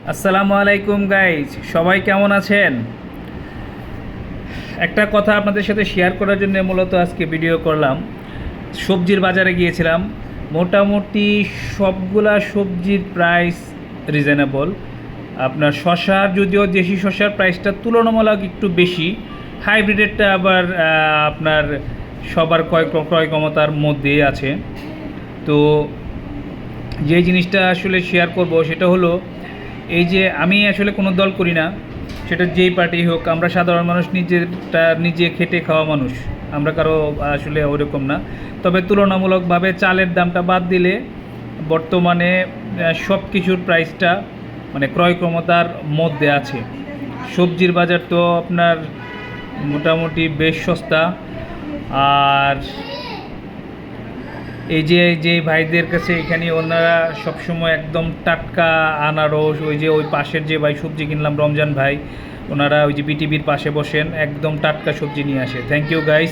আসসালামু আলাইকুম গাইজ, সবাই কেমন আছেন? একটা কথা আপনাদের সাথে শেয়ার করার জন্য মূলত আজকে ভিডিও করলাম। সবজির বাজারে গিয়েছিলাম। মোটামুটি সবগুলা সবজির প্রাইস রিজনেবল। আপনার শসার, যদিও দেশি শসার প্রাইসটা তুলনামূলক একটু বেশি, হাইব্রিডেরটা আবার আপনার সবার ক্রয় ক্ষমতার মধ্যেই আছে। তো যে জিনিসটা আসলে শেয়ার করব সেটা হলো এই যে আমি আসলে কোনো দল করি না, সেটা যেই পার্টি হোক। আমরা সাধারণ মানুষ, নিজে খেটে খাওয়া মানুষ, আমরা কারো আসলে ওরকম না। তবে তুলনামূলকভাবে চালের দামটা বাদ দিলে বর্তমানে সব কিছুর প্রাইসটা মানে ক্রয় ক্ষমতার মধ্যে আছে। সবজির বাজার তো আপনার মোটামুটি বেশ সস্তা। আর এই যে ভাইদের কাছে এখানে ওনারা সবসময় একদম টাটকা আনারস, ওই যে ওই পাশের যে ভাই সবজি কিনলাম, রমজান ভাই, ওনারা ওই যে বিটিভির পাশে বসেন, একদম টাটকা সবজি নিয়ে আসে। Thank you guys.